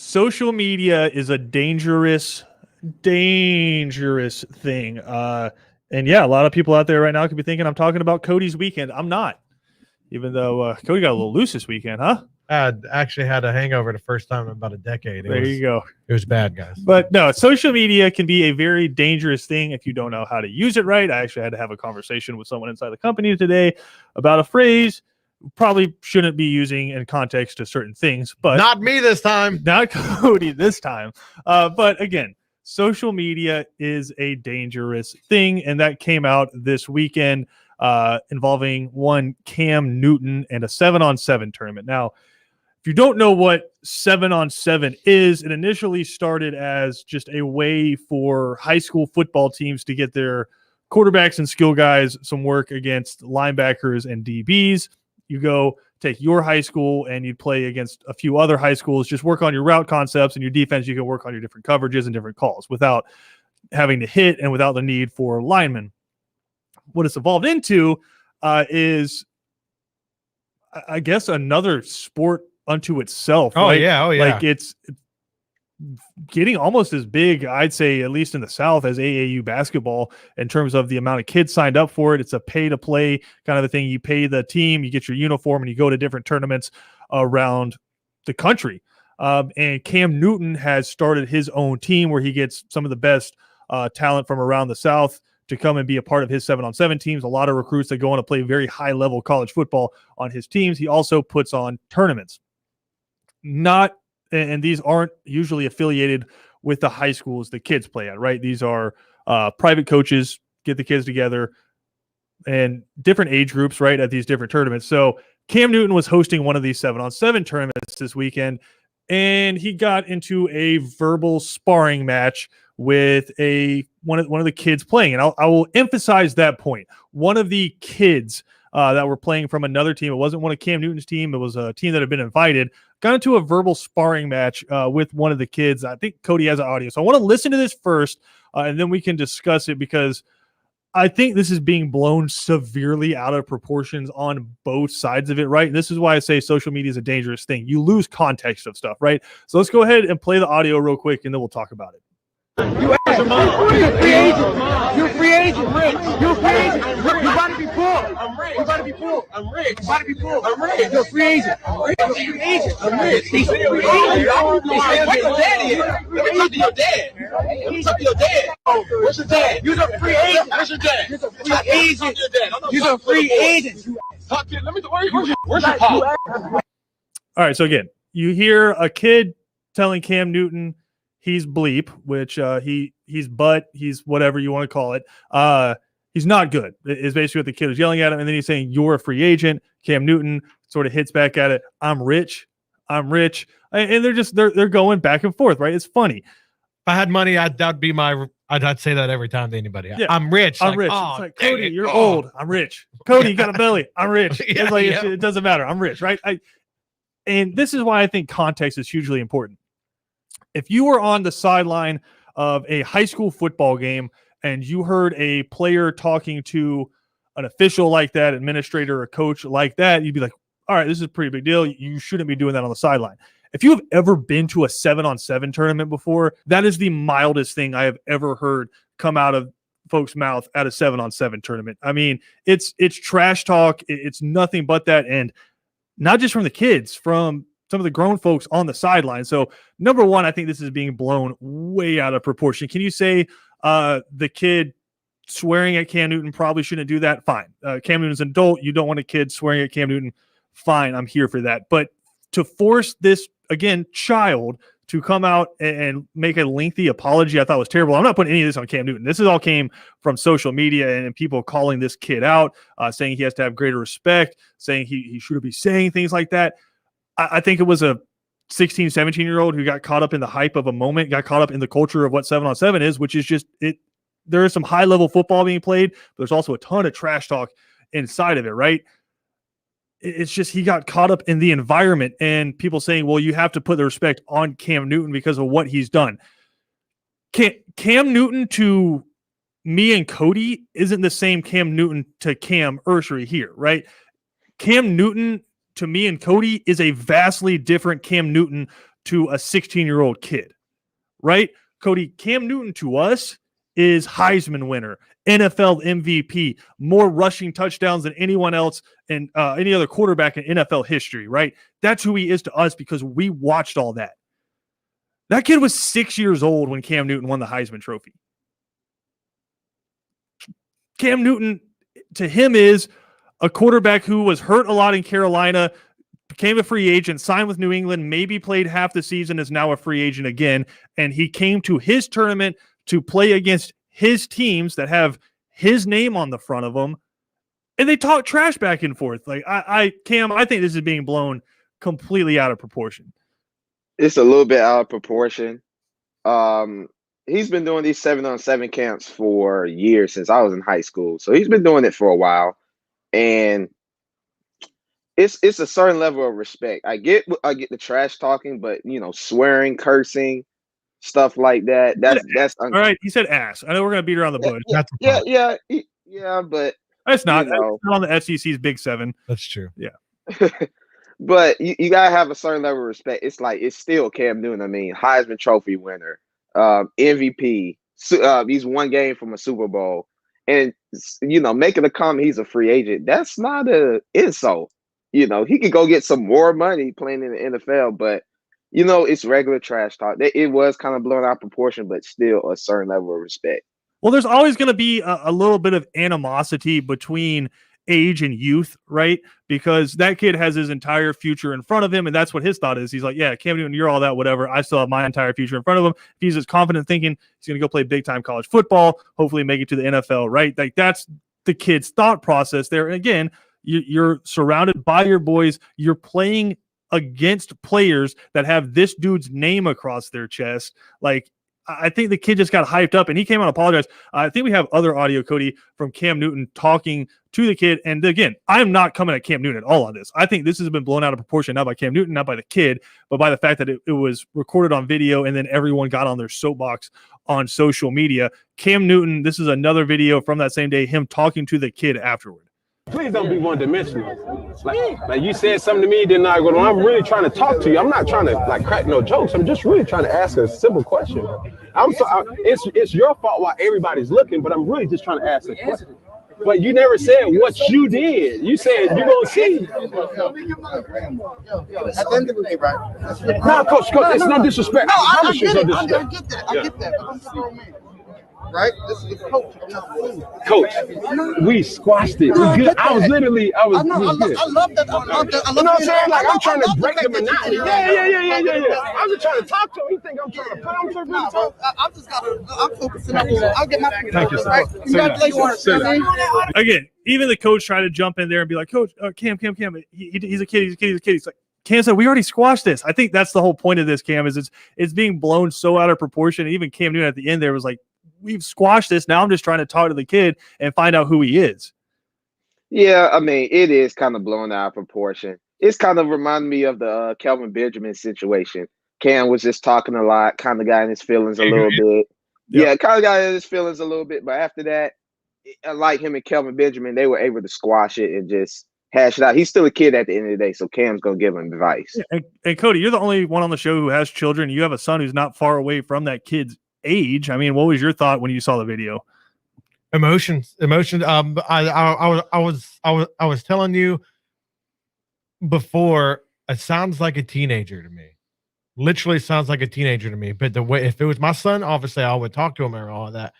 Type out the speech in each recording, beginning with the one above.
Social media is a dangerous thing. And yeah, a lot of people out there right now could be thinking I'm talking about Cody's weekend. I'm not, even though Cody got a little loose this weekend, huh? I actually had a hangover the first time in about a decade. There you go. It was bad, guys. But no, social media can be a very dangerous thing if you don't know how to use it right. I actually had to have a conversation with someone inside the company today about a phrase probably shouldn't be using in context to certain things, but not me this time. Not Cody this time. But again, social media is a dangerous thing, and that came out this weekend involving one Cam Newton and a 7-on-7 tournament. Now, if you don't know what 7-on-7 is, it initially started as just a way for high school football teams to get their quarterbacks and skill guys some work against linebackers and DBs. You go take your high school and you play against a few other high schools, just work on your route concepts and your defense. You can work on your different coverages and different calls without having to hit and without the need for linemen. What it's evolved into is, I guess, another sport unto itself. Oh, right? yeah. Oh, yeah. Like it's getting almost as big, I'd say, at least in the South, as AAU basketball in terms of the amount of kids signed up for it. It's a pay-to-play kind of a thing. You pay the team, you get your uniform, and you go to different tournaments around the country. And Cam Newton has started his own team where he gets some of the best talent from around the South to come and be a part of his 7-on-7 teams. A lot of recruits that go on to play very high-level college football on his teams. He also puts on tournaments. And these aren't usually affiliated with the high schools the kids play at, right? These are private coaches get the kids together and different age groups, right, at these different tournaments. So Cam Newton was hosting one of these 7-on-7 tournaments this weekend, and he got into a verbal sparring match with one of the kids playing. And I will emphasize that point. One of the kids that were playing from another team, it wasn't one of Cam Newton's team, it was a team that had been invited, got into a verbal sparring match with one of the kids. I think Cody has an audio. So I want to listen to this first, and then we can discuss it, because I think this is being blown severely out of proportions on both sides of it, right? And this is why I say social media is a dangerous thing. You lose context of stuff, right? So let's go ahead and play the audio real quick, and then we'll talk about it. You're a free agent. You're a free agent. You're a free agent. You about to be poor. I'm rich. You about to be poor. I'm rich. You about to be poor. I'm rich. You're a free agent. I'm rich. You're a free agent. I'm rich. He's a free agent. Where's your daddy? Let me talk to your dad. Let me talk to your dad. Where's your dad? You're a free agent. Where's your dad? You're a free agent. You're a free agent. Where's your pop? All right. So again, you hear a kid telling Cam Newton he's bleep, which he's butt, he's whatever you want to call it. He's not good, is basically what the kid was yelling at him. And then he's saying, you're a free agent. Cam Newton sort of hits back at it. I'm rich. And they're going back and forth, right? It's funny. If I had money, I'd say that every time to anybody. Yeah. I'm rich. I'm rich. Oh, it's like, Cody, you're old. I'm rich. Cody, you got a belly. I'm rich. Yeah, It doesn't matter. I'm rich, right? And this is why I think context is hugely important. If you were on the sideline of a high school football game and you heard a player talking to an official like that, administrator or coach like that, you'd be like, all right, this is a pretty big deal. You shouldn't be doing that on the sideline. If you have ever been to a 7-on-7 tournament before, that is the mildest thing I have ever heard come out of folks' mouth at a 7-on-7 tournament. I mean, it's trash talk. It's nothing but that. And not just from the kids, from some of the grown folks on the sideline. So number one, I think this is being blown way out of proportion. Can you say the kid swearing at Cam Newton probably shouldn't do that? Fine. Cam Newton's an adult. You don't want a kid swearing at Cam Newton. Fine. I'm here for that. But to force this, again, child to come out and make a lengthy apology, I thought was terrible. I'm not putting any of this on Cam Newton. This is all came from social media and people calling this kid out, saying he has to have greater respect, saying he shouldn't be saying things like that. I think it was a 16, 17-year-old who got caught up in the hype of a moment, got caught up in the culture of what 7-on-7 is, which is just it. There is some high-level football being played, but there's also a ton of trash talk inside of it, right? It's just he got caught up in the environment and people saying, well, you have to put the respect on Cam Newton because of what he's done. Cam Newton to me and Cody isn't the same Cam Newton to Cam Urshery here, right? Cam Newton to me and Cody is a vastly different Cam Newton to a 16-year-old kid, right? Cody, Cam Newton to us is Heisman winner, NFL MVP, more rushing touchdowns than anyone else and any other quarterback in NFL history, right? That's who he is to us because we watched all that. That kid was 6 years old when Cam Newton won the Heisman Trophy. Cam Newton, to him, is a quarterback who was hurt a lot in Carolina, became a free agent, signed with New England, maybe played half the season, is now a free agent again, and he came to his tournament to play against his teams that have his name on the front of them, and they talk trash back and forth. Like, Cam, I think this is being blown completely out of proportion. It's a little bit out of proportion. He's been doing these 7-on-7 camps for years, since I was in high school. So he's been doing it for a while. And it's a certain level of respect. I get the trash talking, but swearing, cursing, stuff like that. That's all right. He said ass. I know we're gonna beat around the bush. Yeah, but that's not on the SEC's Big Seven. That's true. Yeah. But you gotta have a certain level of respect. It's still Cam Newton. I mean, Heisman Trophy winner, MVP. He's one game from a Super Bowl, and making a comment he's a free agent. That's not an insult. He could go get some more money playing in the NFL, but it's regular trash talk. It was kind of blown out of proportion, but still a certain level of respect. Well, there's always going to be a little bit of animosity between age and youth, right? Because that kid has his entire future in front of him, and that's what his thought is. He's like, yeah, Cam Newton, you're all that, whatever. I still have my entire future in front of him. If he's as confident thinking he's going to go play big-time college football, hopefully make it to the NFL, right? Like, that's the kid's thought process there. And again, you're surrounded by your boys. You're playing against players that have this dude's name across their chest. Like, I think the kid just got hyped up, and he came out and apologized. I think we have other audio, Cody, from Cam Newton talking to the kid. And again, I'm not coming at Cam Newton at all on this. I think this has been blown out of proportion, not by Cam Newton, not by the kid, but by the fact that it was recorded on video, and then everyone got on their soapbox on social media. Cam Newton, this is another video from that same day, him talking to the kid afterward. Please don't be one-dimensional. Like you said something to me, then I go, I'm really trying to talk to you. I'm not trying to crack no jokes. I'm just really trying to ask a simple question. It's your fault why everybody's looking, but I'm really just trying to ask a question. But you never said what you did. You said you're gonna see. At the end of the day, right? No, coach, it's no disrespect. No, I get it. I get that. I get that. But I'm a grown man. Right? This is the coach. I'm not the leader. Coach, we squashed it. No, I was literally, I love that. I love that. You know what I'm saying? Like, I'm trying to break the monotony. Yeah. I'm just trying to talk to him. You think I'm trying to put him to really talk? I'm focusing on this. I'll get my Thank you, sir. right? Congratulations. Again, even the coach tried to jump in there and be like, Coach, Cam, he's a kid. He's like, Cam said, we already squashed this. I think that's the whole point of this, Cam, is it's being blown so out of proportion. Even Cam Newton at the end there was like, we've squashed this. Now I'm just trying to talk to the kid and find out who he is. Yeah, I mean, it is kind of blown out of proportion. It's kind of reminded me of the Kelvin Benjamin situation. Cam was just talking a lot, kind of got in his feelings a little bit. Yeah, kind of got in his feelings a little bit. But after that, like him and Kelvin Benjamin, they were able to squash it and just hash it out. He's still a kid at the end of the day, so Cam's going to give him advice. Yeah, and Cody, you're the only one on the show who has children. You have a son who's not far away from that kid's age. I mean, what was your thought when you saw the video? Emotions. I was telling you before, it sounds like a teenager to me. Literally sounds like a teenager to me. But the way, if it was my son, obviously I would talk to him and all of that.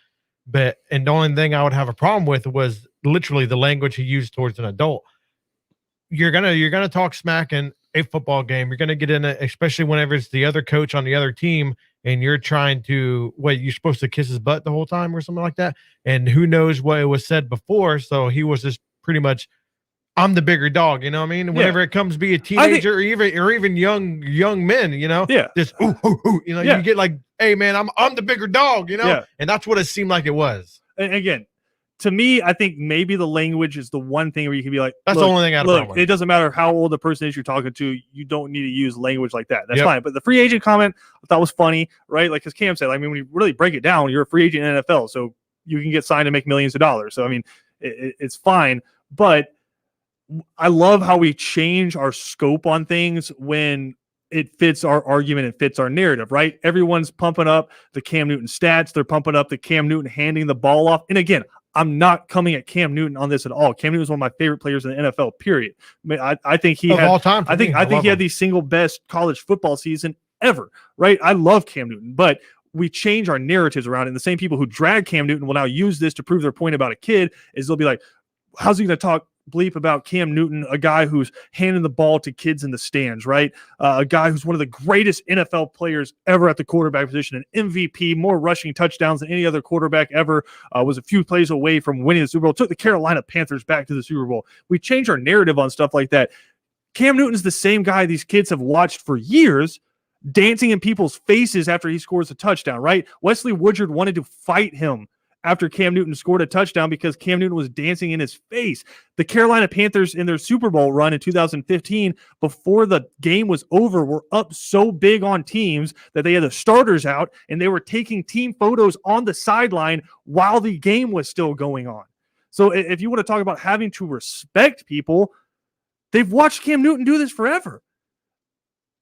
And the only thing I would have a problem with was literally the language he used towards an adult. You're gonna talk smack in a football game. You're gonna get in it, especially whenever it's the other coach on the other team, and you're trying to you're supposed to kiss his butt the whole time or something like that. And who knows what it was said before? So he was just pretty much, I'm the bigger dog, you know what I mean? Whenever it comes to be a teenager or even young men, just ooh, you get like, hey man, I'm the bigger dog, and that's what it seemed like it was. And again, to me, I think maybe the language is the one thing where you can be like, that's the only thing I look, it doesn't matter how old the person is you're talking to, you don't need to use language like that. That's fine. But the free agent comment I thought was funny, right? Like, as Cam said, I mean, when you really break it down, you're a free agent in NFL, so you can get signed and make millions of dollars. So I mean, it's fine. But I love how we change our scope on things when it fits our argument, it fits our narrative, right? Everyone's pumping up the Cam Newton stats, they're pumping up the Cam Newton handing the ball off. And again, I'm not coming at Cam Newton on this at all. Cam Newton is one of my favorite players in the NFL, period. I think he Of had all time. I think he had the single best college football season ever, right? I love Cam Newton, but we change our narratives around it. And the same people who drag Cam Newton will now use this to prove their point about a kid is they'll be like, how's he going to talk bleep about Cam Newton, a guy who's handing the ball to kids in the stands, right? A guy who's one of the greatest NFL players ever at the quarterback position, an MVP, more rushing touchdowns than any other quarterback ever, was a few plays away from winning the Super Bowl, took the Carolina Panthers back to the Super Bowl. We change our narrative on stuff like that. Cam Newton's the same guy these kids have watched for years, dancing in people's faces after he scores a touchdown, right? Wesley Woodyard wanted to fight him after Cam Newton scored a touchdown because Cam Newton was dancing in his face. The Carolina Panthers in their Super Bowl run in 2015, before the game was over, were up so big on teams that they had the starters out and they were taking team photos on the sideline while the game was still going on. So if you want to talk about having to respect people, they've watched Cam Newton do this forever.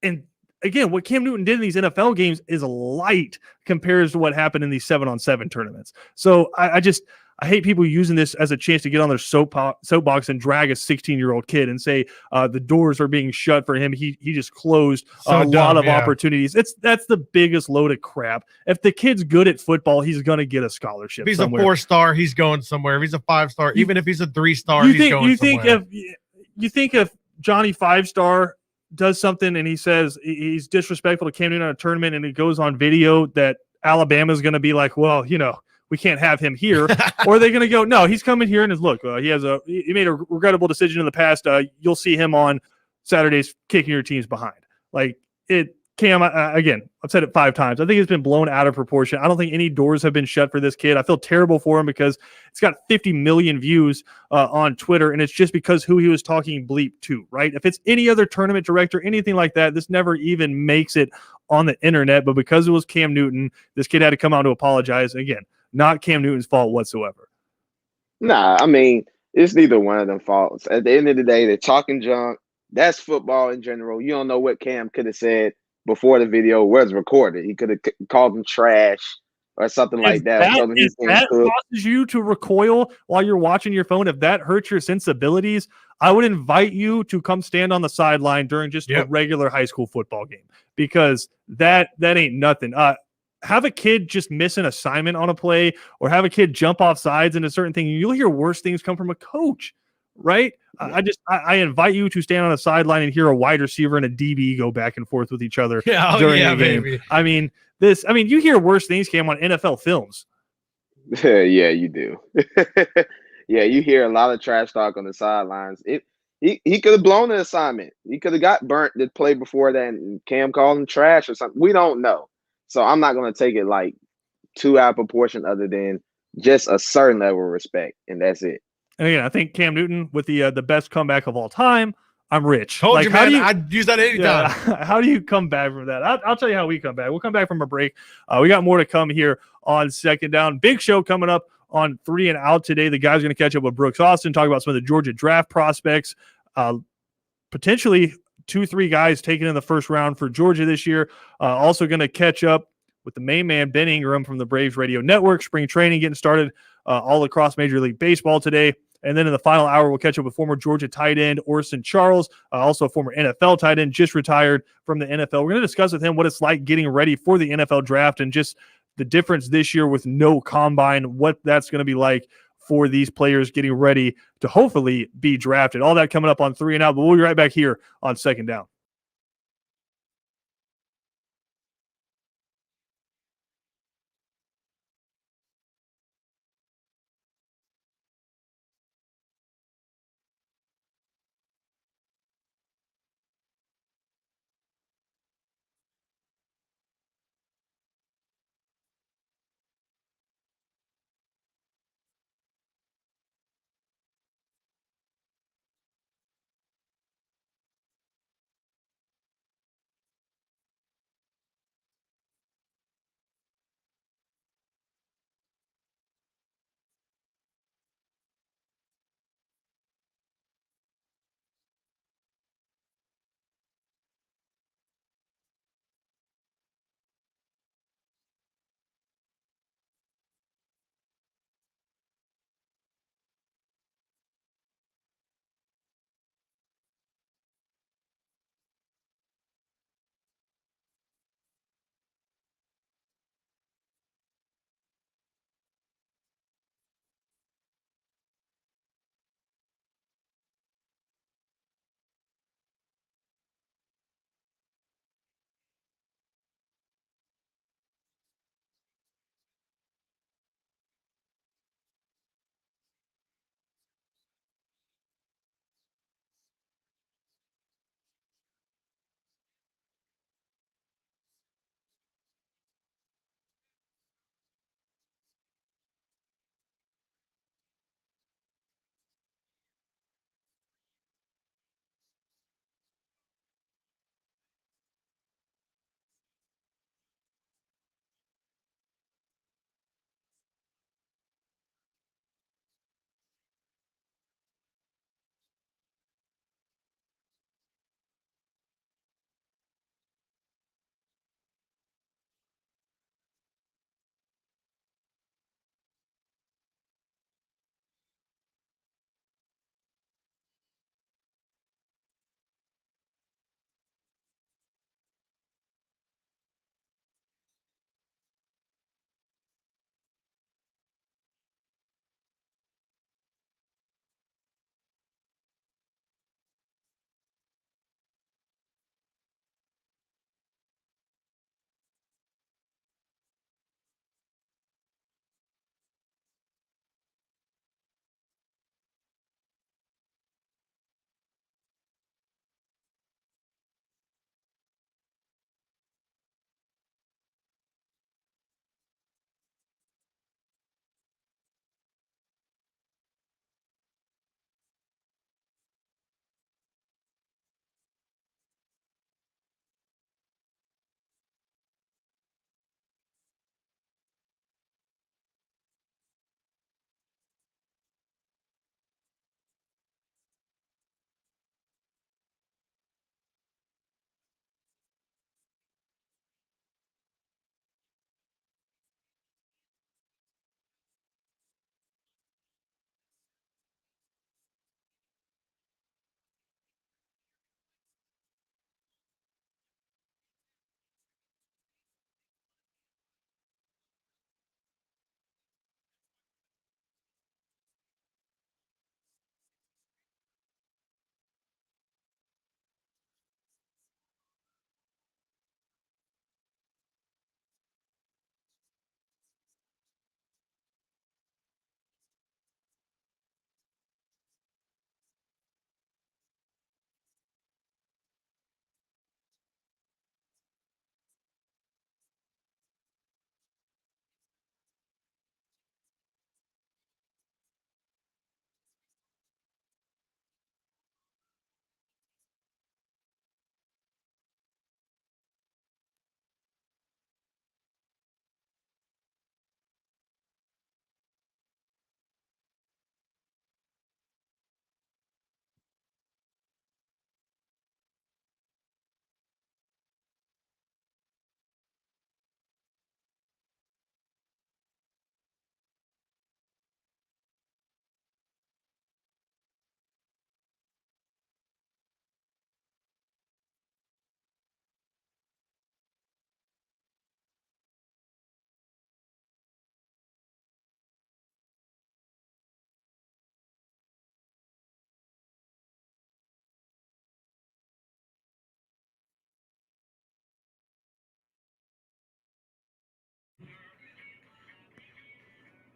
And again, what Cam Newton did in these NFL games is light compared to what happened in these 7-on-7 tournaments. So I hate people using this as a chance to get on their soapbox and drag a 16-year-old kid and say the doors are being shut for him. He just closed a lot of opportunities. That's the biggest load of crap. If the kid's good at football, he's going to get a scholarship. If he's somewhere. a 4-star, he's going somewhere. If he's a 5-star, even if he's a 3-star, he's going somewhere. You think if Johnny 5-star does something and he says he's disrespectful to Cam Newton in a tournament and it goes on video, that Alabama's going to be like, well, we can't have him here. Or are they going to go, no, he's coming here and he made a regrettable decision in the past. You'll see him on Saturdays kicking your teams behind. Cam, again, I've said it 5 times. I think it's been blown out of proportion. I don't think any doors have been shut for this kid. I feel terrible for him because it's got 50 million views on Twitter, and it's just because who he was talking bleep to, right? If it's any other tournament director, anything like that, this never even makes it on the internet. But because it was Cam Newton, this kid had to come out to apologize. Again, not Cam Newton's fault whatsoever. Nah, I mean, it's neither one of them faults. At the end of the day, they're talking junk. That's football in general. You don't know what Cam could have said before the video was recorded. He could have called him trash or something like that. If that causes you to recoil while you're watching your phone, if that hurts your sensibilities, I would invite you to come stand on the sideline during just a regular high school football game, because that ain't nothing. Have a kid just miss an assignment on a play or have a kid jump off sides into certain things. You'll hear worse things come from a coach, right? I invite you to stand on a sideline and hear a wide receiver and a DB go back and forth with each other during a game. Baby. You hear worse things, Cam, on NFL films. Yeah, you do. Yeah, you hear a lot of trash talk on the sidelines. He could have blown an assignment. He could have got burnt the play before that, and Cam called him trash or something. We don't know. So I'm not going to take it like too out of proportion, other than just a certain level of respect, and that's it. And again, I think Cam Newton with the best comeback of all time. I'm rich. Told you, man. I'd use that anytime. How do you come back from that? I'll tell you how we come back. We'll come back from a break. We got more to come here on Second Down. Big show coming up on 3 and Out today. The guys are going to catch up with Brooks Austin, talk about some of the Georgia draft prospects, potentially 2-3 guys taken in the first round for Georgia this year. Also going to catch up with the main man, Ben Ingram from the Braves Radio Network. Spring training getting started all across Major League Baseball today. And then in the final hour, we'll catch up with former Georgia tight end Orson Charles, also a former NFL tight end, just retired from the NFL. We're going to discuss with him what it's like getting ready for the NFL draft and just the difference this year with no combine, what that's going to be like for these players getting ready to hopefully be drafted. All that coming up on 3 and Out, but we'll be right back here on Second Down.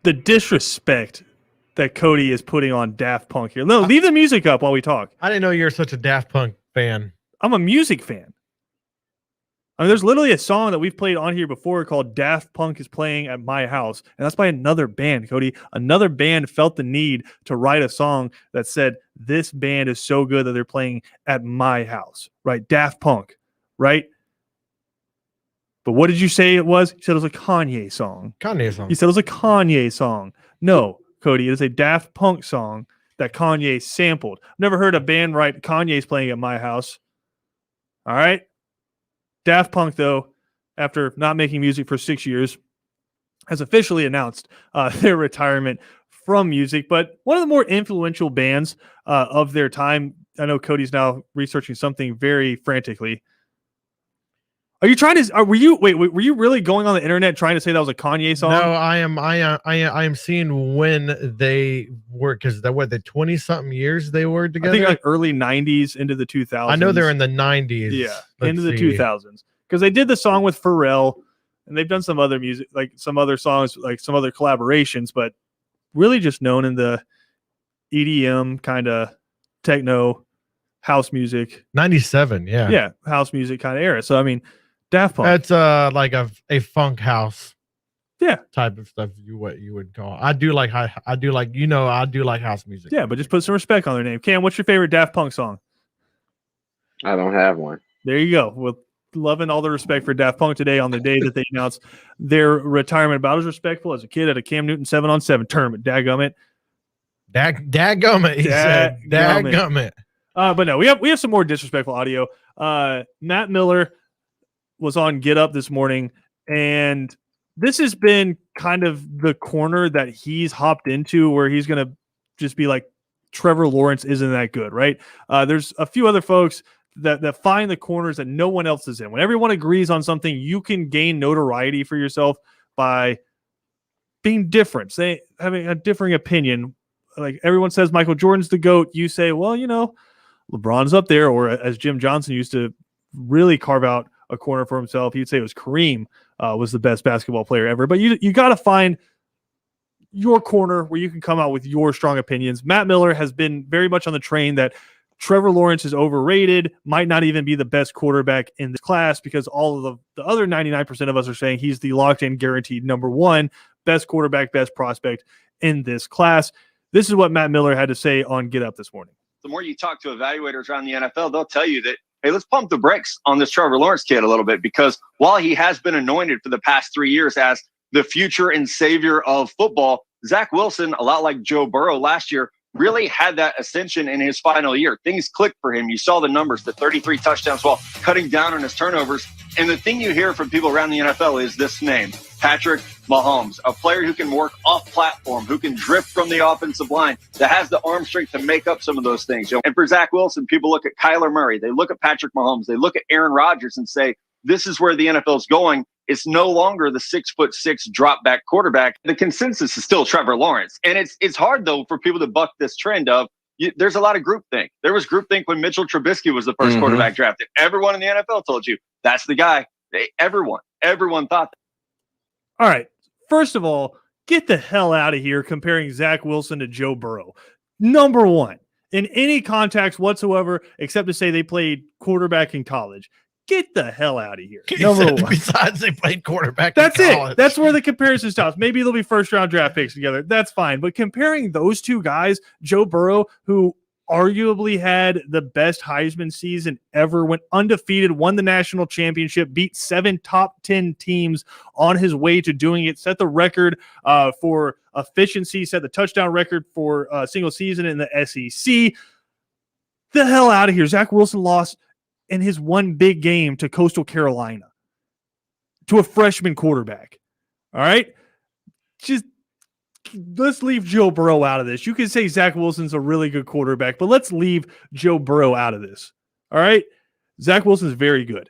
the disrespect that Cody is putting on Daft Punk here. No, leave the music up while we talk. I didn't know you're such a Daft Punk fan. I'm a music fan. I mean, there's literally a song that we've played on here before called Daft Punk is Playing at My House. And that's by another band, Cody. Another band felt the need to write a song that said, this band is so good that they're playing at my house, right? Daft Punk, right? But what did you say it was? You said it was a Kanye song. Kanye song. You said it was a Kanye song. No, Cody, it is a Daft Punk song that Kanye sampled. I've never heard a band write Kanye's playing at my house. All right? Daft Punk, though, after not making music for 6 years, has officially announced their retirement from music. But one of the more influential bands of their time, I know Cody's now researching something very frantically. Are you trying to? Were you really going on the internet trying to say that was a Kanye song? No, I am seeing when they were, because the 20-something years they were together. I think like early 90s into the 2000s. I know they're in the 90s. Yeah, Let's into the see. 2000s, because they did the song with Pharrell, and they've done some other music, like some other songs, like some other collaborations, but really just known in the EDM kind of techno house music. 97, yeah. Yeah, house music kind of era. So I mean, Daft Punk. That's like a funk house. Yeah. Type of stuff what you would call. I do like house music. Yeah, but just put some respect on their name. Cam, what's your favorite Daft Punk song? I don't have one. There you go. With loving all the respect for Daft Punk today on the day that they announced their retirement. About as respectful as a kid at a Cam Newton 7-on-7 tournament. Dadgummit. Dadgummit. He said. Dadgummit. But no, we have some more disrespectful audio. Matt Miller was on Get Up this morning, and this has been kind of the corner that he's hopped into where he's going to just be like, Trevor Lawrence isn't that good, right? There's a few other folks that find the corners that no one else is in. When everyone agrees on something, you can gain notoriety for yourself by being different, having a differing opinion. Like everyone says Michael Jordan's the GOAT. You say, well, LeBron's up there, or as Jim Johnson used to really carve out a corner for himself, he'd say it was Kareem was the best basketball player ever. But you got to find your corner where you can come out with your strong opinions. Matt Miller has been very much on the train that Trevor Lawrence is overrated, might not even be the best quarterback in this class, because all of the other 99% of us are saying he's the locked-in guaranteed number one best quarterback, best prospect in this class. This is what Matt Miller had to say on Get Up this morning. The more you talk to evaluators around the NFL, they'll tell you that, hey, let's pump the brakes on this Trevor Lawrence kid a little bit, because while he has been anointed for the past 3 years as the future and savior of football, Zach Wilson, a lot like Joe Burrow last year, really had that ascension in his final year. Things clicked for him. You saw the numbers, the 33 touchdowns while cutting down on his turnovers. And the thing you hear from people around the NFL is this name, Patrick Mahomes, a player who can work off platform, who can drift from the offensive line, that has the arm strength to make up some of those things. And for Zach Wilson, people look at Kyler Murray, they look at Patrick Mahomes, they look at Aaron Rodgers and say, this is where the NFL is going. It's no longer the 6'6" drop back quarterback. The consensus is still Trevor Lawrence. And it's hard, though, for people to buck this trend of there's a lot of groupthink. There was groupthink when Mitchell Trubisky was the first quarterback drafted. Everyone in the NFL told you that's the guy. Everyone thought that. All right. First of all, get the hell out of here comparing Zach Wilson to Joe Burrow. Number one, in any context whatsoever, except to say they played quarterback in college. Get the hell out of here. Number one. Besides, they played quarterback. That's in college. it. That's where the comparison stops. Maybe they'll be first-round draft picks together. That's fine. But comparing those two guys, Joe Burrow, who arguably had the best Heisman season ever, went undefeated, won the national championship, beat 7 top 10 teams on his way to doing it, set the record for efficiency, set the touchdown record for a single season in the SEC. The hell out of here. Zach Wilson lost in his one big game to Coastal Carolina, to a freshman quarterback. All right? Just let's leave Joe Burrow out of this. You can say Zach Wilson's a really good quarterback, but let's leave Joe Burrow out of this. All right? Zach Wilson's very good.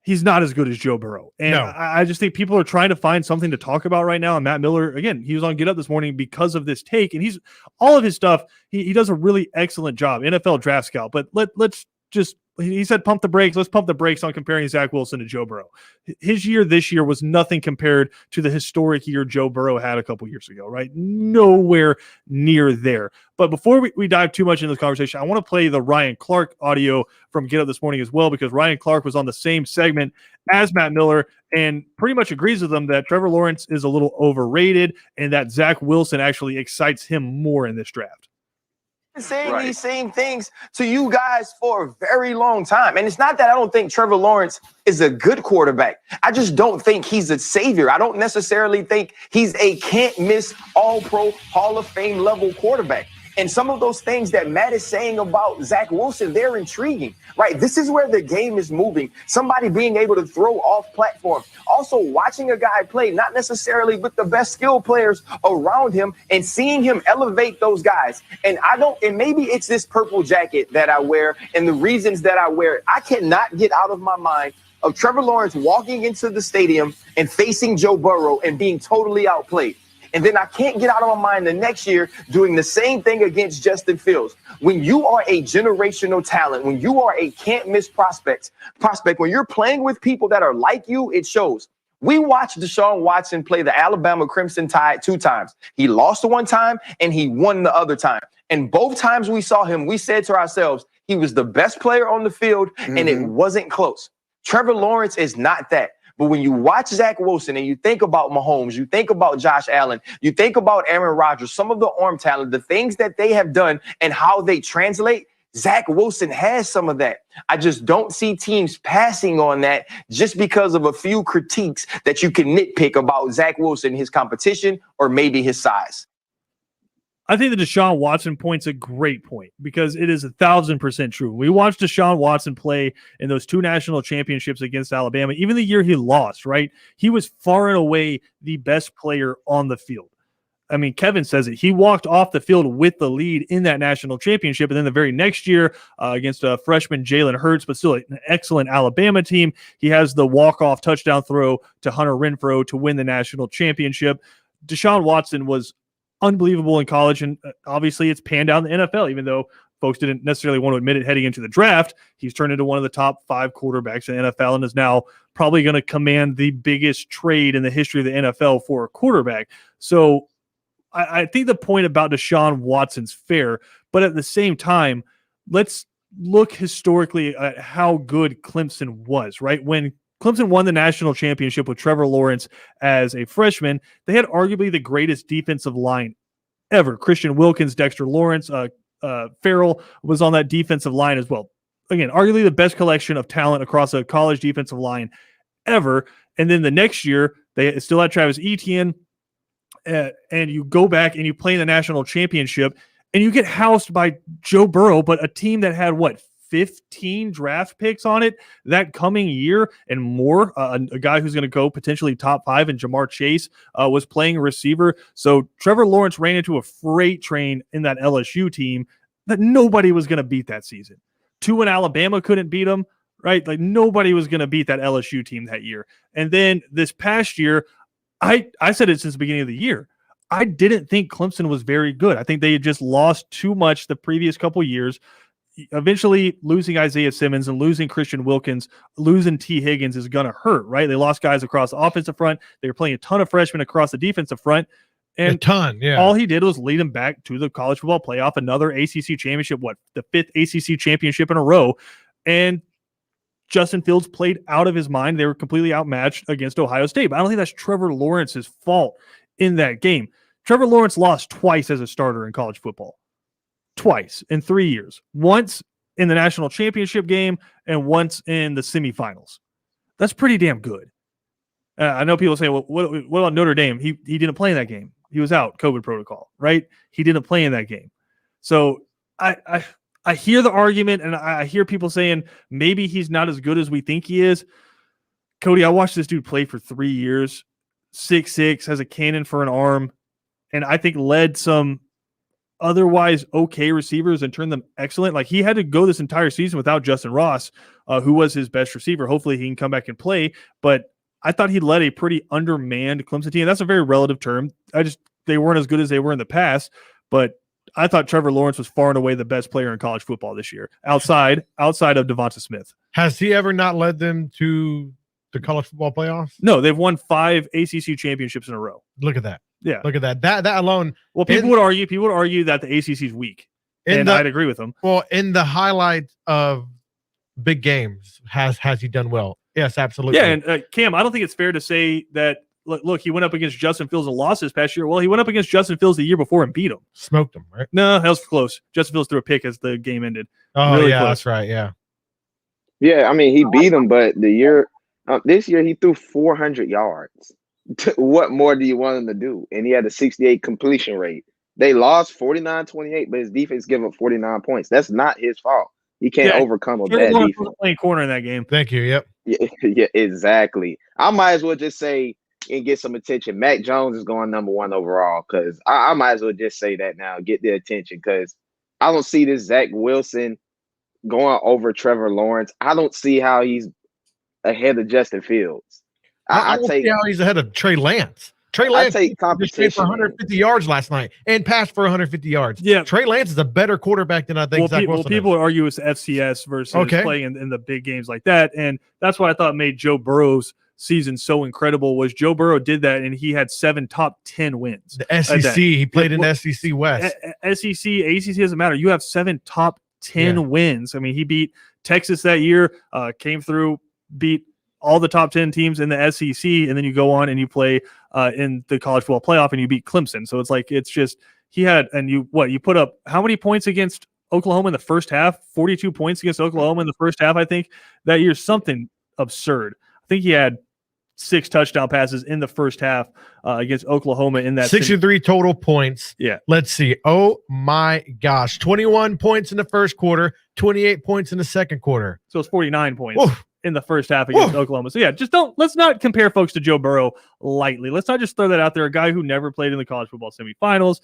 He's not as good as Joe Burrow. And No. I just think people are trying to find something to talk about right now. And Matt Miller, again, he was on Get Up this morning because of this take. And he's all of his stuff, he does a really excellent job, NFL draft scout. But let's just he said pump the brakes. Let's pump the brakes on comparing Zach Wilson to Joe Burrow. His year this year was nothing compared to the historic year Joe Burrow had a couple years ago, right? Nowhere near there. But before we dive too much into this conversation, I want to play the Ryan Clark audio from Get Up This Morning as well, because Ryan Clark was on the same segment as Matt Miller and pretty much agrees with them that Trevor Lawrence is a little overrated and that Zach Wilson actually excites him more in this draft. Saying these same things to you guys for a very long time. And it's not that I don't think Trevor Lawrence is a good quarterback. I just don't think he's a savior. I don't necessarily think he's a can't miss all-pro Hall of Fame level quarterback. And some of those things that Matt is saying about Zach Wilson, they're intriguing, right? This is where the game is moving. Somebody being able to throw off platform. Also watching a guy play, not necessarily with the best skill players around him, and seeing him elevate those guys. And maybe it's this purple jacket that I wear and the reasons that I wear it. I cannot get out of my mind of Trevor Lawrence walking into the stadium and facing Joe Burrow and being totally outplayed. And then I can't get out of my mind the next year doing the same thing against Justin Fields. When you are a generational talent, when you are a can't miss prospect, when you're playing with people that are like you, it shows. We watched Deshaun Watson play the Alabama Crimson Tide 2 times. He lost one time and he won the other time. And both times we saw him, we said to ourselves, he was the best player on the field and it wasn't close. Trevor Lawrence is not that. But when you watch Zach Wilson and you think about Mahomes, you think about Josh Allen, you think about Aaron Rodgers, some of the arm talent, the things that they have done and how they translate, Zach Wilson has some of that. I just don't see teams passing on that just because of a few critiques that you can nitpick about Zach Wilson, his competition, or maybe his size. I think the Deshaun Watson point's a great point because it is 1,000% true. We watched Deshaun Watson play in those 2 national championships against Alabama. Even the year he lost, right? He was far and away the best player on the field. I mean, Kevin says it. He walked off the field with the lead in that national championship. And then the very next year against a freshman Jalen Hurts, but still an excellent Alabama team, he has the walk-off touchdown throw to Hunter Renfrow to win the national championship. Deshaun Watson was unbelievable in college, and obviously it's panned out in the NFL, even though folks didn't necessarily want to admit it heading into the draft. He's turned into one of the top 5 quarterbacks in the NFL and is now probably going to command the biggest trade in the history of the NFL for a quarterback. So I think the point about Deshaun Watson's fair, but at the same time, let's look historically at how good Clemson was, right? When Clemson won the national championship with Trevor Lawrence as a freshman, they had arguably the greatest defensive line ever. Christian Wilkins, Dexter Lawrence, Farrell was on that defensive line as well. Again, arguably the best collection of talent across a college defensive line ever. And then the next year, they still had Travis Etienne, and you go back and you play in the national championship, and you get housed by Joe Burrow, but a team that had, 15 draft picks on it that coming year and more. A guy who's going to go potentially top 5 and Jamar Chase was playing receiver. So Trevor Lawrence ran into a freight train in that LSU team that nobody was going to beat that season. 2 in Alabama couldn't beat him, right? Like nobody was going to beat that LSU team that year. And then this past year, I said it since the beginning of the year, I didn't think Clemson was very good. I think they had just lost too much the previous couple years. Eventually losing Isaiah Simmons and losing Christian Wilkins, losing T. Higgins is going to hurt, right? They lost guys across the offensive front. They were playing a ton of freshmen across the defensive front. And all he did was lead them back to the college football playoff, another ACC championship, the 5th ACC championship in a row. And Justin Fields played out of his mind. They were completely outmatched against Ohio State. But I don't think that's Trevor Lawrence's fault in that game. Trevor Lawrence lost twice as a starter in college football. Twice in 3 years. Once in the national championship game and once in the semifinals. That's pretty damn good. I know people say, well, what about Notre Dame? He didn't play in that game. He was out, COVID protocol, right? He didn't play in that game. So I hear the argument, and I hear people saying maybe he's not as good as we think he is. Cody, I watched this dude play for 3 years, 6'6", has a cannon for an arm, and I think led some otherwise okay receivers and turned them excellent. Like he had to go this entire season without Justin Ross, who was his best receiver. Hopefully he can come back and play, but I thought he led a pretty undermanned Clemson team. That's a very relative term. They weren't as good as they were in the past, but I thought Trevor Lawrence was far and away the best player in college football this year, outside of Devonta Smith. Has he ever not led them to the college football playoffs? No, they've won 5 ACC championships in a row. Look at that. Yeah. Look at that. That alone. Well, people would argue that the ACC is weak, and I'd agree with them. Well, in the highlights of big games, has he done well? Yes, absolutely. Yeah, and Cam, I don't think it's fair to say that. Look, he went up against Justin Fields and lost this past year. Well, he went up against Justin Fields the year before and beat him. Smoked him, right? No, that was close. Justin Fields threw a pick as the game ended. Oh, really yeah, close. that's right. Yeah. Yeah, I mean, he beat him, but this year he threw 400 yards. What more do you want him to do? And he had a 68 completion rate. They lost 49-28, but his defense gave up 49 points. That's not his fault. He can't overcome a bad defense. Playing corner in that game. Thank you. Yep. Yeah, exactly. I might as well just say and get some attention. Mac Jones is going number 1 overall because I might as well just say that now, get the attention because I don't see this Zach Wilson going over Trevor Lawrence. I don't see how he's ahead of Justin Fields. I don't see how he's ahead of Trey Lance. Trey Lance I take just competition came for 150 yards last night and passed for 150 yards. Yeah. Trey Lance is a better quarterback than I think Zach Wilson people is. argue it's FCS versus playing in the big games like that. And that's what I thought made Joe Burrow's season so incredible was Joe Burrow did that and he had 7 top 10 wins. The SEC, he played in the SEC West. SEC, ACC doesn't matter. You have 7 top 10 wins. I mean, he beat Texas that year, came through, beat all the top 10 teams in the SEC, and then you go on and you play in the college football playoff and you beat Clemson. So it's just he had, and you put up how many points against Oklahoma in the first half? 42 points against Oklahoma in the first half, I think, that year. Something absurd. I think he had 6 touchdown passes in the first half against Oklahoma in that 63 total points. Yeah. Let's see. Oh my gosh. 21 points in the first quarter, 28 points in the second quarter. So it's 49 points. Oof. In the first half against Oklahoma. So yeah, let's not compare folks to Joe Burrow lightly. Let's not just throw that out there. A guy who never played in the college football semifinals.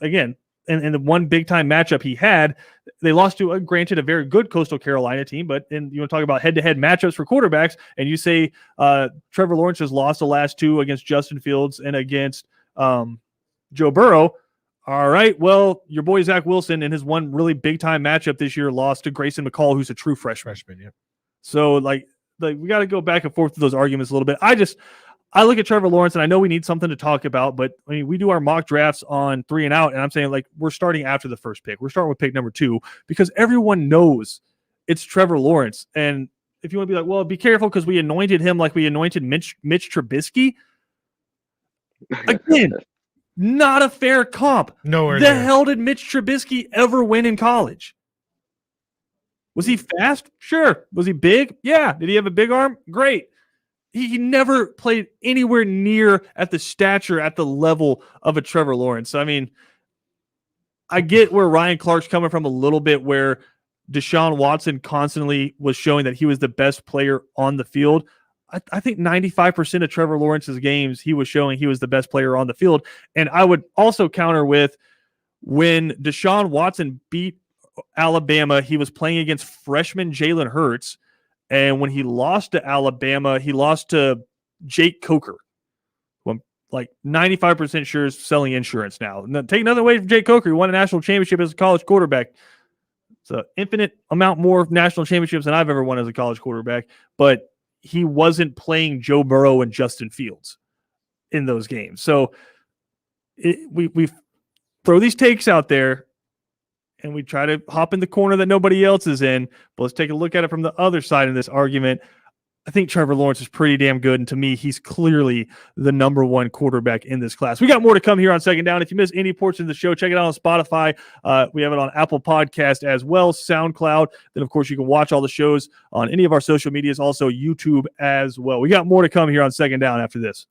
Again, in the one big time matchup he had, they lost to granted a very good Coastal Carolina team, but you want to talk about head-to-head matchups for quarterbacks, and you say Trevor Lawrence has lost the last 2 against Justin Fields and against Joe Burrow. All right, well, your boy Zach Wilson in his one really big time matchup this year lost to Grayson McCall, who's a true freshman. Yeah. So like we got to go back and forth with those arguments a little bit. I look at Trevor Lawrence and I know we need something to talk about, but I mean, we do our mock drafts on 3 and out. And I'm saying like, we're starting after the first pick. We're starting with pick number 2 because everyone knows it's Trevor Lawrence. And if you want to be like, well, be careful because we anointed him like we anointed Mitch Trubisky. Again, not a fair comp. Nowhere the near. hell did Mitch Trubisky ever win in college? Was he fast? Sure. Was he big? Yeah. Did he have a big arm? Great. He never played anywhere near at the stature, at the level of a Trevor Lawrence. So, I mean, I get where Ryan Clark's coming from a little bit, where Deshaun Watson constantly was showing that he was the best player on the field. I think 95% of Trevor Lawrence's games, he was showing he was the best player on the field. And I would also counter with when Deshaun Watson beat Alabama, he was playing against freshman Jalen Hurts. And when he lost to Alabama, he lost to Jake Coker. Well, like 95% sure is selling insurance now. Take another away from Jake Coker. He won a national championship as a college quarterback. It's an infinite amount more national championships than I've ever won as a college quarterback. But he wasn't playing Joe Burrow and Justin Fields in those games. So we throw these takes out there and we try to hop in the corner that nobody else is in. But let's take a look at it from the other side of this argument. I think Trevor Lawrence is pretty damn good. And to me, he's clearly the number 1 quarterback in this class. We got more to come here on Second Down. If you miss any portion of the show, check it out on Spotify. We have it on Apple Podcast as well, SoundCloud. Then, of course, you can watch all the shows on any of our social medias, also YouTube as well. We got more to come here on Second Down after this.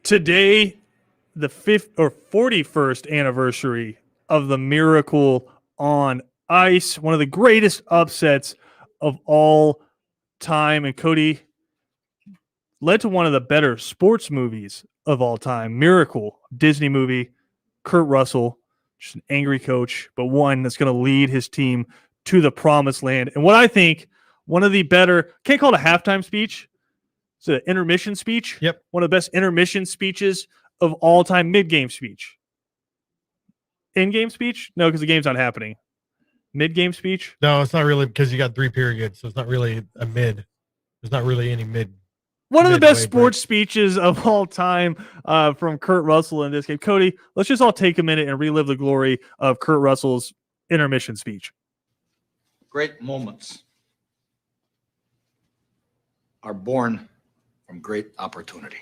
Today, the 41st anniversary of the Miracle on Ice, one of the greatest upsets of all time. And Cody, led to one of the better sports movies of all time, Miracle, Disney movie, Kurt Russell, just an angry coach, but one that's going to lead his team to the promised land. And what I think, one of the better, can't call it a halftime speech, it's an intermission speech. Yep. One of the best intermission speeches of all time, mid-game speech. In-game speech? No, because the game's not happening. Mid-game speech? No, it's not really, because you got 3 periods, so it's not really a mid. There's not really any mid. One of the best Midway sports speeches of all time from Kurt Russell in this game. Cody, let's just all take a minute and relive the glory of Kurt Russell's intermission speech. Great moments are born from great opportunity.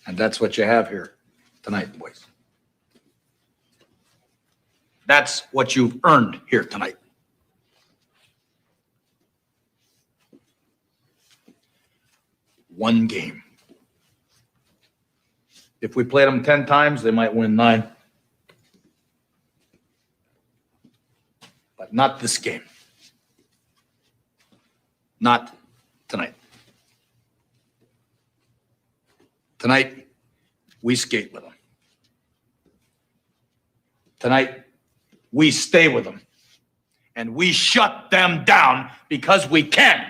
And that's what you have here tonight, boys. That's what you've earned here tonight. One game. If we played them 10 times, they might win 9. But not this game. Not tonight. Tonight, we skate with them. Tonight, we stay with them. And we shut them down because we can.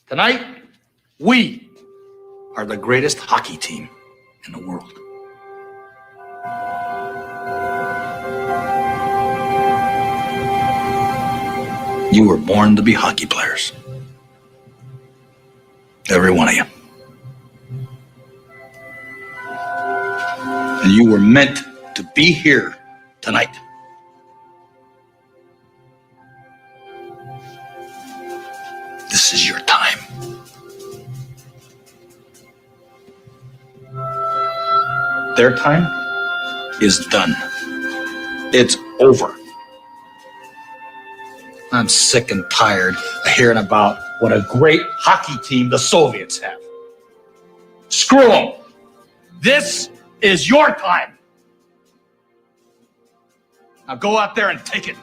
Tonight, we are the greatest hockey team in the world. You were born to be hockey players. Every one of you. And you were meant to be here tonight. This is your time. Their time is done. It's over. I'm sick and tired of hearing about what a great hockey team the Soviets have. Screw them. This is your time. Now go out there and take it.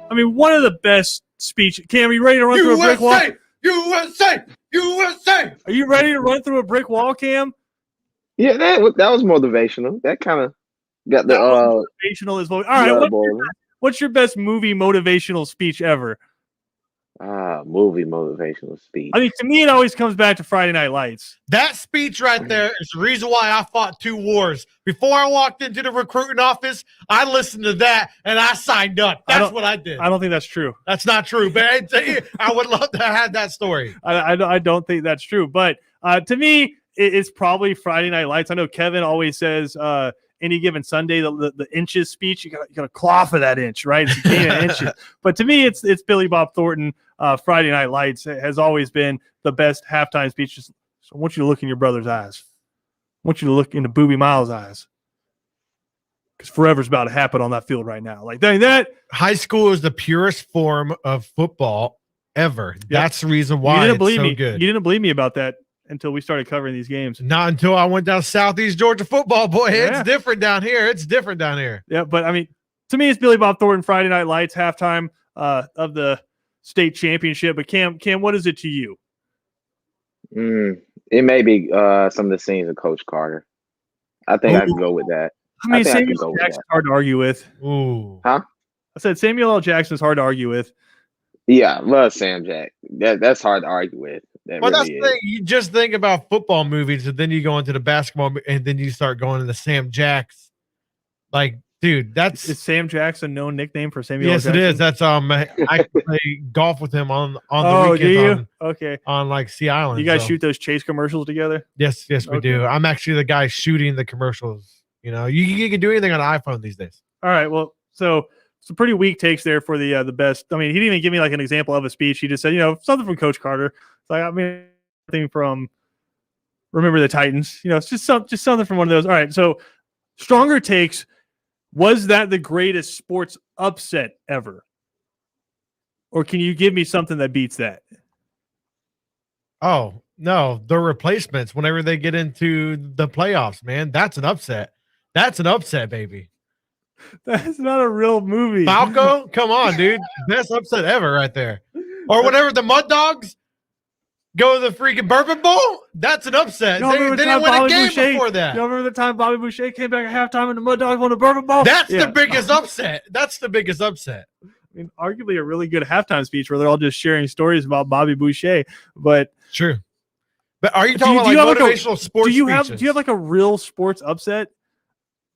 I mean, one of the best speech. Cam, are you ready to run through a brick wall? USA! USA! Are you ready to run through a brick wall, Cam? Yeah, that was motivational. That kind of got the Motivational is all right. What's your best movie motivational speech ever? movie motivational speech. I mean, to me, it always comes back to Friday Night Lights. That speech right there is the reason why I fought 2 wars. Before I walked into the recruiting office, I listened to that and I signed up. That's what I did. I don't think that's true. That's not true, but I would love to have that story. I don't think that's true. But to me, it's probably Friday Night Lights. I know Kevin always says any given Sunday, the inches speech, you got to claw for that inch, right? It's a gain of inches. But to me, it's Billy Bob Thornton. Friday Night Lights has always been the best halftime speech. So I want you to look in your brother's eyes. I want you to look into Boobie Miles' eyes. Because forever's about to happen on that field right now. Like that. High school is the purest form of football ever. Yep. That's the reason why you didn't it's believe so me. good. You didn't believe me about that until we started covering these games. Not until I went down Southeast Georgia football. Boy, Yeah. It's different down here. It's different down here. Yeah, but I mean, to me, it's Billy Bob Thornton, Friday Night Lights, halftime of the state championship. But Cam, what is it to you? It may be some of the scenes of Coach Carter. I think I can go with that. I mean, think I can Samuel go L. with Jackson's that. hard to argue with. Ooh. Huh? I said Samuel L. Jackson's hard to argue with. Yeah, love Sam Jack. That's hard to argue with. That Well, really that's the is. thing. You just think about football movies, and then you go into the basketball, and then you start going into Sam Jacks. Like, dude, that's Is Sam Jackson no nickname for Samuel yes, L. it Jackson? is. That's I play golf with him on the Oh, do weekends you? Okay. on like Sea Island. You guys so. shoot those chase commercials together? Yes, we Okay. do. I'm actually the guy shooting the commercials. You know, you can do anything on an iPhone these days. All right. Well, so some pretty weak takes there for the best. I mean, he didn't even give me like an example of a speech. He just said, something from Coach Carter. It's like, I mean, something from Remember the Titans. It's just something from one of those. All right. So stronger takes. Was that the greatest sports upset ever? Or can you give me something that beats that? Oh, no, the replacements whenever they get into the playoffs, man. That's an upset. That's an upset, baby. That's not a real movie. Falco, come on, dude. Best upset ever right there. Or whenever the Mud Dogs go to the freaking Bourbon Bowl, that's an upset. Y'all They remember the didn't time win a Bobby game Boucher- before that. Y'all remember the time Bobby Boucher came back at halftime and the Mud Dogs won the Bourbon Bowl? That's Yeah. the biggest upset. That's the biggest upset. I mean, arguably a really good halftime speech where they're all just sharing stories about Bobby Boucher. But True. But are you Do talking you- about do you like have like a- motivational sports do you have speeches? like a real sports upset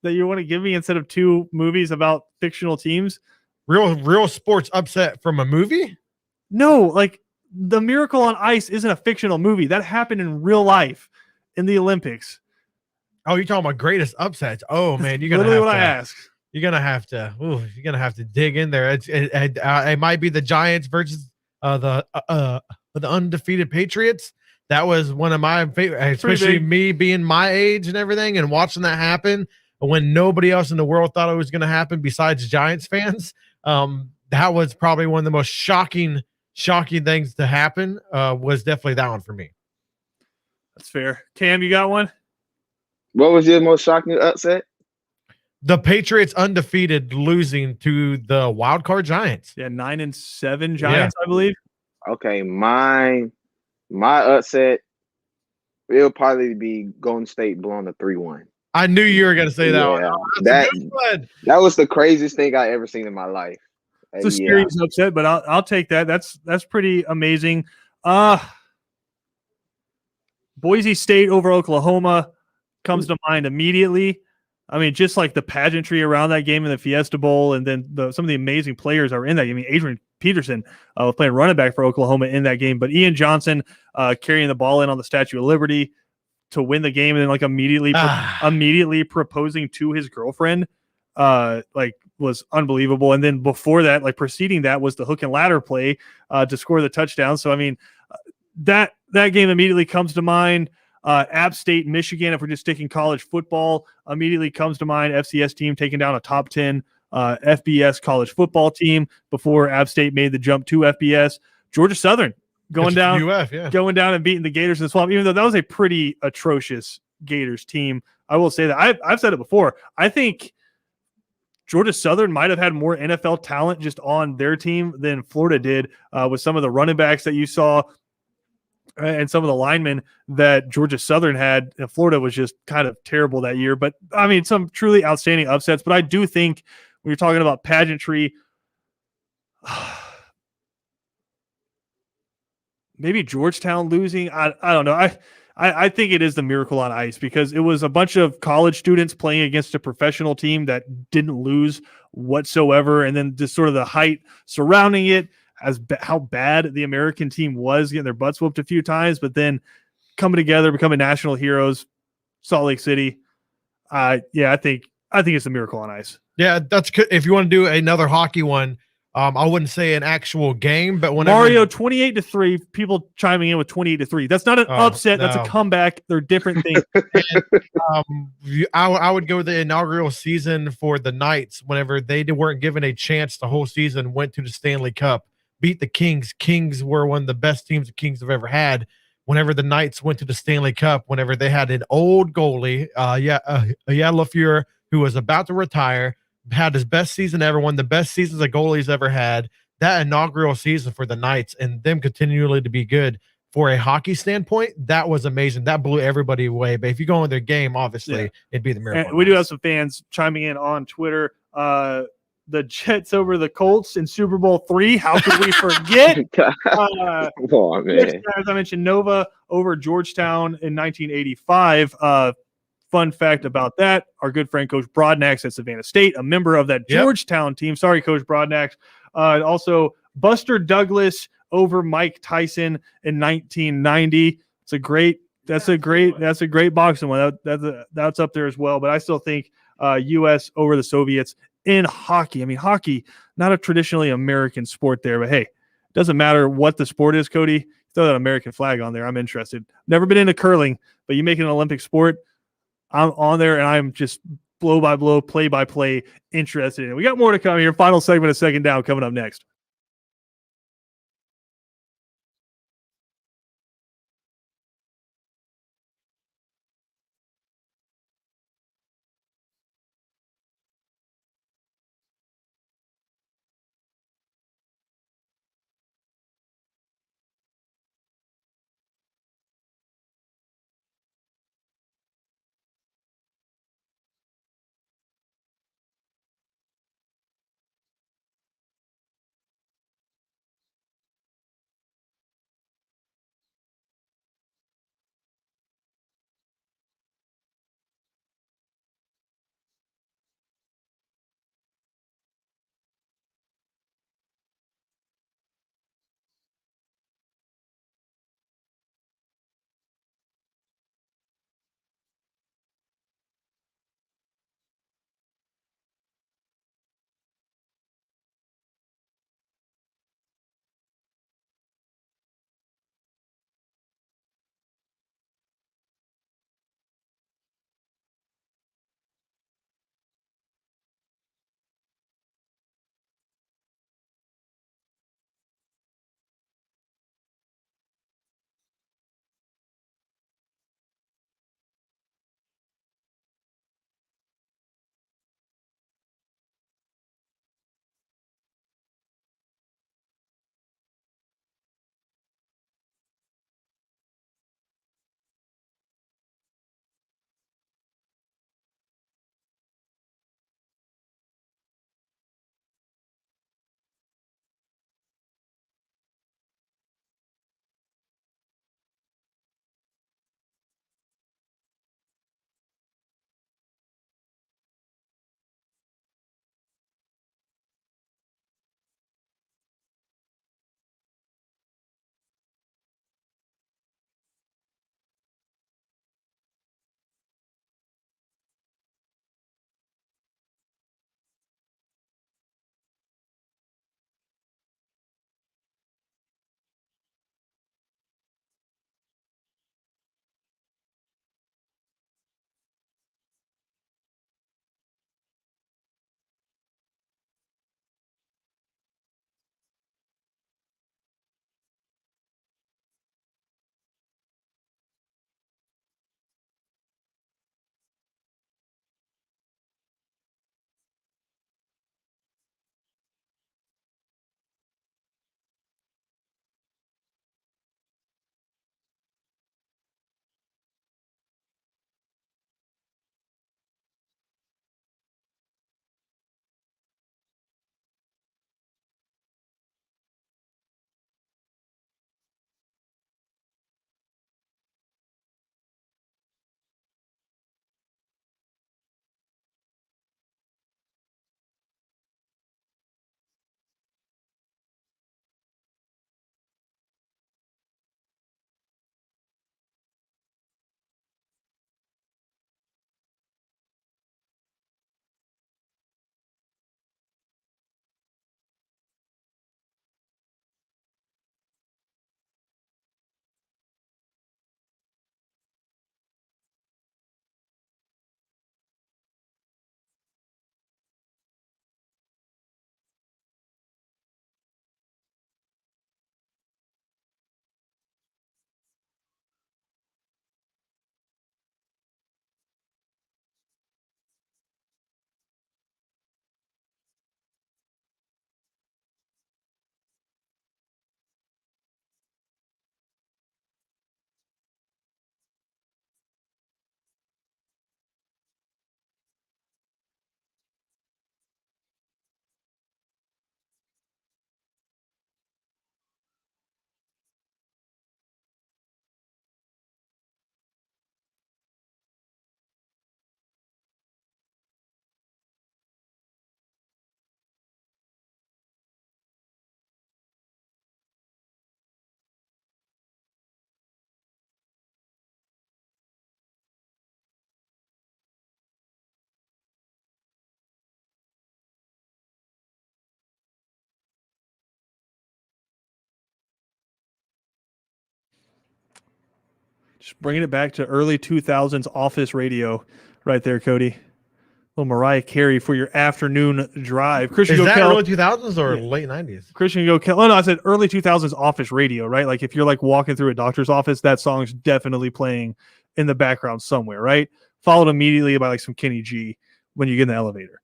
that you want to give me instead of two movies about fictional teams? real sports upset from a movie? No, like the Miracle on Ice isn't a fictional movie. That happened in real life in the Olympics. Oh, you're talking about greatest upsets. Oh man, you're gonna Literally have what to, I asked. You're gonna have to. Ooh, you're gonna have to dig in there. It might be the Giants versus the undefeated Patriots. That was one of my favorite, especially big. me being my age and everything, and watching that happen when nobody else in the world thought it was going to happen besides Giants fans. That was probably one of the most shocking things to happen. Was definitely that one for me. That's fair. Cam, you got one? What was your most shocking upset? The Patriots undefeated losing to the wild card Giants. Yeah, 9-7 Giants, I believe. Okay, my upset, it'll probably be Golden State blowing a 3-1. I knew you were going to say that one. Yeah, Oh, that's a that- good one. That was the craziest thing I ever seen in my life. It's a serious upset, but I'll take that. That's pretty amazing. Boise State over Oklahoma comes to mind immediately. I mean, just like the pageantry around that game in the Fiesta Bowl, and then some of the amazing players are in that game. I mean, Adrian Peterson was playing running back for Oklahoma in that game, but Ian Johnson carrying the ball in on the Statue of Liberty to win the game, and then like immediately proposing to his girlfriend, like was unbelievable. And then before that, like preceding that, was the hook and ladder play to score the touchdown. So I mean, that game immediately comes to mind. App State, Michigan, if we're just sticking college football, immediately comes to mind. FCS team taking down a top 10 FBS college football team before App State made the jump to FBS. Georgia Southern going down and beating the Gators in the Swamp, even though that was a pretty atrocious Gators team. I will say that I've said it before. I think Georgia Southern might have had more NFL talent just on their team than Florida did, with some of the running backs that you saw and some of the linemen that Georgia Southern had. Florida was just kind of terrible that year. But I mean, some truly outstanding upsets. But I do think when you're talking about pageantry, maybe Georgetown losing. I don't know. I think it is the Miracle on Ice, because it was a bunch of college students playing against a professional team that didn't lose whatsoever. And then just sort of the hype surrounding it, how bad the American team was, getting their butts whooped a few times, but then coming together, becoming national heroes, Salt Lake City. I think it's the Miracle on Ice. Yeah, that's good. If you want to do another hockey one, I wouldn't say an actual game, but whenever Mario 28-3, people chiming in with 28-3. That's not an upset. That's a comeback. They're different things. I would go with the inaugural season for the Knights whenever they weren't given a chance the whole season, went to the Stanley Cup, beat the Kings. Kings were one of the best teams the Kings have ever had. Whenever the Knights went to the Stanley Cup, whenever they had an old goalie, Lafleur, who was about to retire, had his best season ever, one of the best seasons a goalie's ever had. That inaugural season for the Knights and them continually to be good for a hockey standpoint, that was amazing. That blew everybody away. But if you go in their game, obviously it'd be the Miracle. And we do have some fans chiming in on Twitter. The Jets over the Colts in Super Bowl III. How could we forget? Come on, man. As I mentioned, Nova over Georgetown in 1985. Fun fact about that, our good friend Coach Broadnax at Savannah State, a member of that Georgetown team. Sorry, Coach Broadnax. Also, Buster Douglas over Mike Tyson in 1990. That's a great boxing one. That's up there as well. But I still think U.S. over the Soviets in hockey. I mean, hockey, not a traditionally American sport there, but hey, it doesn't matter what the sport is, Cody. Throw that American flag on there. I'm interested. Never been into curling, but you make it an Olympic sport, I'm on there, and I'm just blow by blow, play by play interested in it. We got more to come here. Final segment of Second Down coming up next. Just bringing it back to early 2000s office radio right there, Cody. Little Mariah Carey for your afternoon drive. Christian Is that Gokel, early 2000s or Yeah. late 90s? Christian Gokel. Oh no, I said early 2000s office radio, right? Like if you're like walking through a doctor's office, that song's definitely playing in the background somewhere, right? Followed immediately by like some Kenny G when you get in the elevator,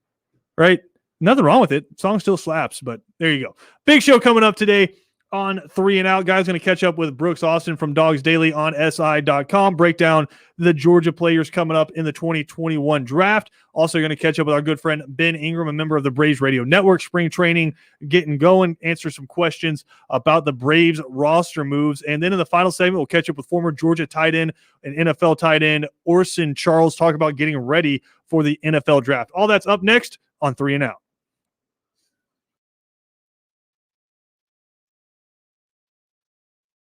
right? Nothing wrong with it. Song still slaps, but there you go. Big show coming up today on 3 and Out. Guys, going to catch up with Brooks Austin from Dogs Daily on SI.com. Break down the Georgia players coming up in the 2021 draft. Also going to catch up with our good friend Ben Ingram, a member of the Braves Radio Network. Spring training getting going. Answer some questions about the Braves roster moves. And then in the final segment, we'll catch up with former Georgia tight end and NFL tight end Orson Charles. Talk about getting ready for the NFL draft. All that's up next on 3 and Out.